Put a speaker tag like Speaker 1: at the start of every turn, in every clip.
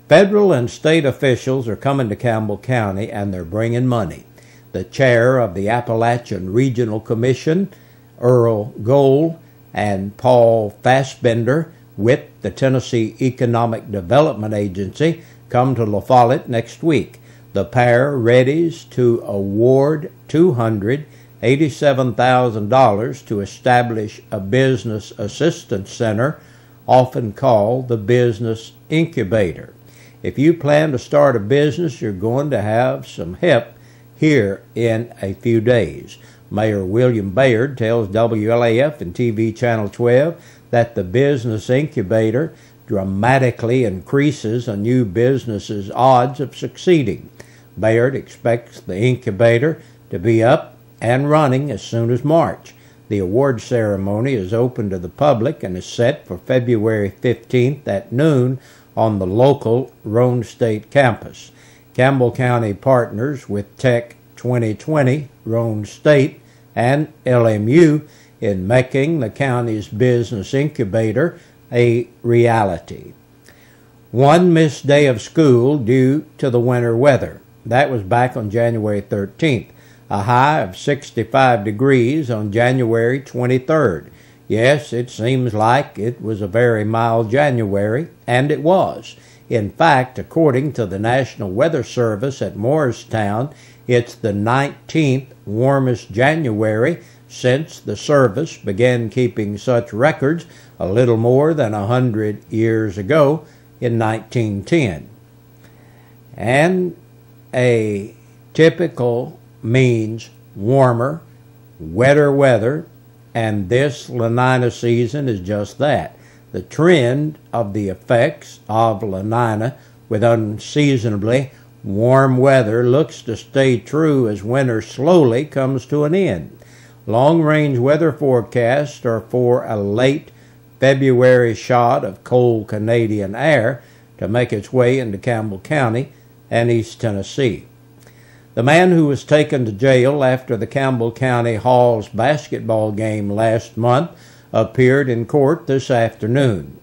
Speaker 1: Federal and state officials are coming to Campbell County, and they're bringing money. The chair of the Appalachian Regional Commission, Earl Gold, and Paul Fassbender with the Tennessee Economic Development Agency come to La Follette next week. The pair readies to award $287,000 to establish a business assistance center, often called the Business Incubator. If you plan to start a business, you're going to have some help here in a few days. Mayor William Bayard tells WLAF and TV Channel 12 that the Business Incubator dramatically increases a new business's odds of succeeding. Bayard expects the incubator to be up and running as soon as March. The award ceremony is open to the public and is set for February 15th at noon on the local Roane State campus. Campbell County partners with Tech 2020, Roane State, and LMU in making the county's business incubator a reality. One missed day of school due to the winter weather. That was back on January 13th. A high of 65 degrees on January 23rd. Yes, it seems like it was a very mild January, and it was. In fact, according to the National Weather Service at Morristown, it's the 19th warmest January since the service began keeping such records a little more than 100 years ago in 1910. And a typical means warmer, wetter weather, and this La Nina season is just that. The trend of the effects of La Nina with unseasonably warm weather looks to stay true as winter slowly comes to an end. Long-range weather forecasts are for a late February shot of cold Canadian air to make its way into Campbell County and East Tennessee. The man who was taken to jail after the Campbell County Halls basketball game last month appeared in court this afternoon.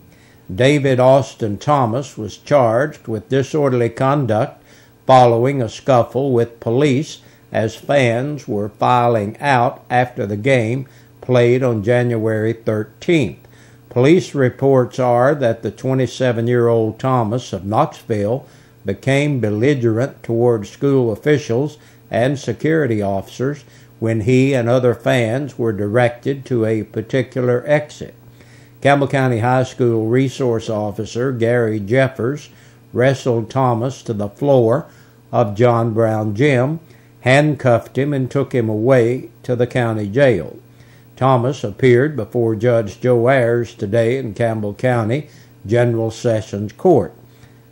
Speaker 1: David Austin Thomas was charged with disorderly conduct following a scuffle with police as fans were filing out after the game played on January 13th. Police reports are that the 27-year-old Thomas of Knoxville became belligerent toward school officials and security officers when he and other fans were directed to a particular exit. Campbell County High School resource officer Gary Jeffers wrestled Thomas to the floor of John Brown Gym, handcuffed him, and took him away to the county jail. Thomas appeared before Judge Joe Ayers today in Campbell County General Sessions Court.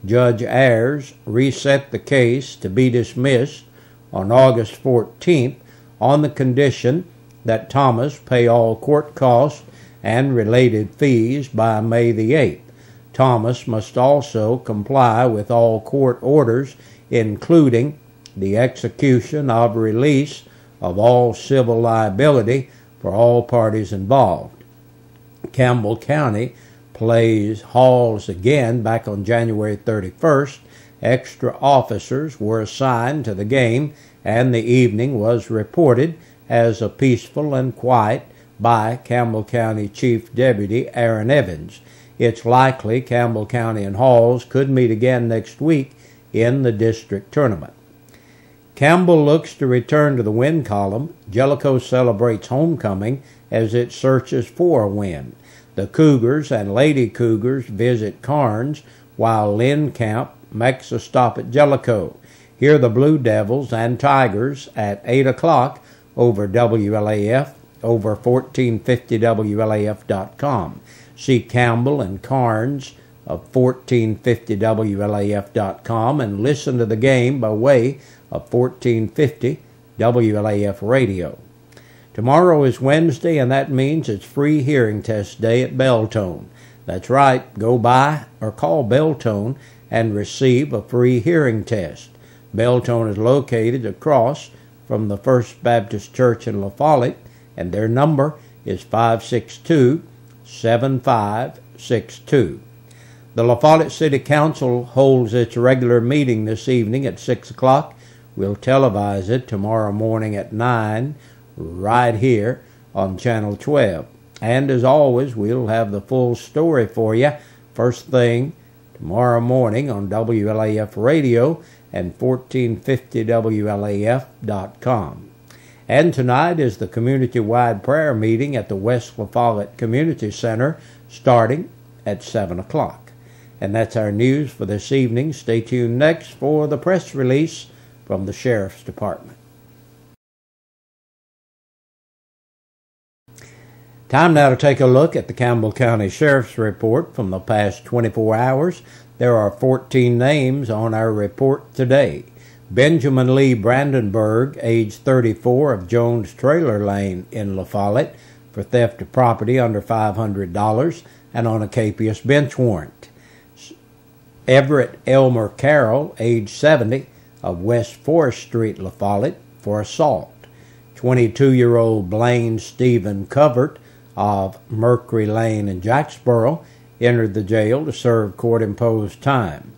Speaker 1: Judge Ayers reset the case to be dismissed on August 14th on the condition that Thomas pay all court costs and related fees by May the 8th. Thomas must also comply with all court orders, including the execution of release of all civil liability for all parties involved. Campbell County plays Halls again back on January 31st. Extra officers were assigned to the game, and the evening was reported as a peaceful and quiet by Campbell County Chief Deputy Aaron Evans. It's likely Campbell County and Halls could meet again next week in the district tournament. Campbell looks to return to the win column. Jellicoe celebrates homecoming as it searches for a win. The Cougars and Lady Cougars visit Carnes, while Lynn Camp makes a stop at Jellicoe. Hear the Blue Devils and Tigers at 8 o'clock over WLAF, over 1450WLAF.com. See Campbell and Carnes of 1450WLAF.com and listen to the game by way of 1450 WLAF radio. Tomorrow is Wednesday, and that means it's free hearing test day at Beltone. That's right, go by or call Beltone and receive a free hearing test. Beltone is located across from the First Baptist Church in La Follette, and their number is 562-7562. The La Follette City Council holds its regular meeting this evening at 6 o'clock. We'll televise it tomorrow morning at 9 right here on Channel 12. And as always, we'll have the full story for you first thing tomorrow morning on WLAF Radio and 1450WLAF.com. And tonight is the community-wide prayer meeting at the West La Follette Community Center starting at 7 o'clock. And that's our news for this evening. Stay tuned next for the press release from the Sheriff's Department. Time now to take a look at the Campbell County Sheriff's Report from the past 24 hours. There are 14 names on our report today. Benjamin Lee Brandenburg, age 34, of Jones Trailer Lane in La Follette for theft of property under $500 and on a capious bench warrant. Everett Elmer Carroll, age 70, of West Forest Street, La Follette, for assault. 22-year-old Blaine Stephen Covert of Mercury Lane in Jacksboro entered the jail to serve court-imposed time.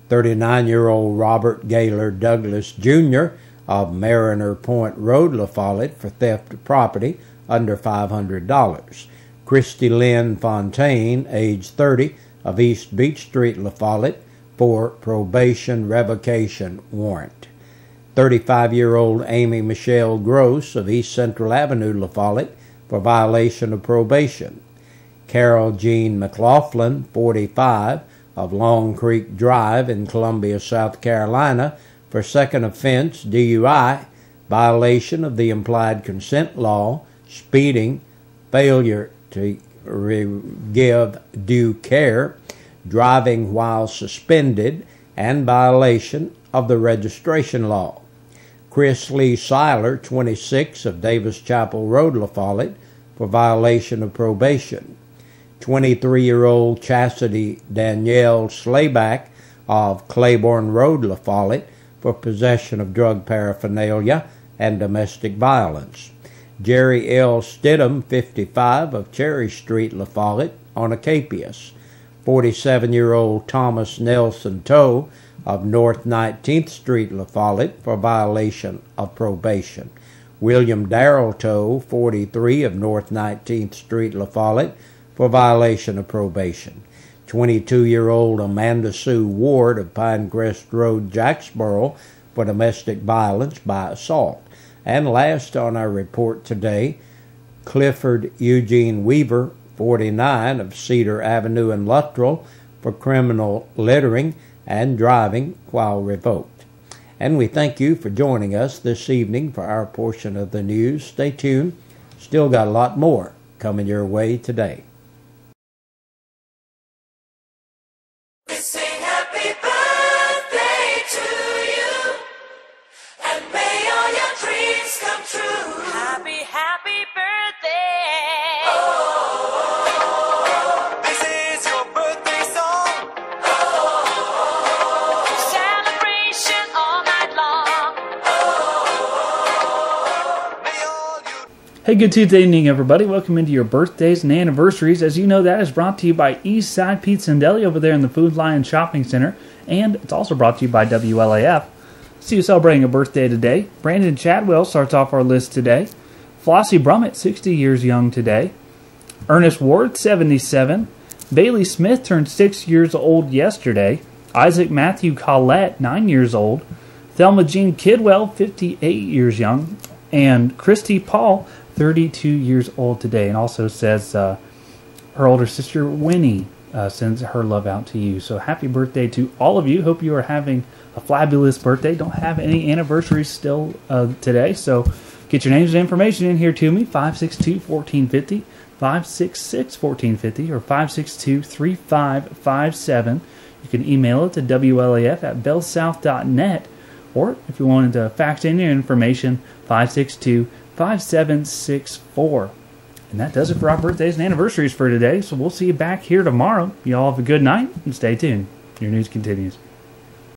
Speaker 1: 39-year-old Robert Gaylor Douglas, Jr. of Mariner Point Road, La Follette, for theft of property under $500. Christy Lynn Fontaine, age 30, of East Beach Street, La Follette, for probation revocation warrant. 35-year-old Amy Michelle Gross of East Central Avenue, La Follette, for violation of probation. Carol Jean McLaughlin, 45, of Long Creek Drive in Columbia, South Carolina, for second offense DUI, violation of the implied consent law, speeding, failure to give due care, driving while suspended, and violation of the registration law. Chris Lee Seiler, 26, of Davis Chapel Road, La Follette, for violation of probation. 23-year-old Chastity Danielle Slayback of Claiborne Road, La Follette, for possession of drug paraphernalia and domestic violence. Jerry L. Stidham, 55, of Cherry Street, La Follette, on a capious. 47-year-old Thomas Nelson Toe of North 19th Street, La Follette, for violation of probation. William Darrell Toe, 43, of North 19th Street, La Follette, for violation of probation. 22-year-old Amanda Sue Ward of Pinecrest Road, Jacksboro, for domestic violence by assault. And last on our report today, Clifford Eugene Weaver, 49, of Cedar Avenue in Luttrell, for criminal littering and driving while revoked. And we thank you for joining us this evening for our portion of the news. Stay tuned. Still got a lot more coming your way today.
Speaker 2: Hey, good Tuesday evening, everybody. Welcome into your birthdays and anniversaries. As you know, that is brought to you by Eastside Pizza and Deli over there in the Food Lion Shopping Center. And it's also brought to you by WLAF. See you celebrating a birthday today. Brandon Chadwell starts off our list today. Flossie Brummett, 60 years young today. Ernest Ward, 77. Bailey Smith turned 6 years old yesterday. Isaac Matthew Collette, 9 years old. Thelma Jean Kidwell, 58 years young. And Christy Paul, 32 years old today, and also says her older sister Winnie sends her love out to you. So happy birthday to all of you. Hope you are having a fabulous birthday. Don't have any anniversaries still today, so get your names and information in here to me, 562-1450, 566-1450, or 562-3557. You can email it to WLAF@bellsouth.net, or if you wanted to fax in your information, 562-5764. And that does it for our birthdays and anniversaries for today. So we'll see you back here tomorrow. You all have a good night and stay tuned. Your news continues.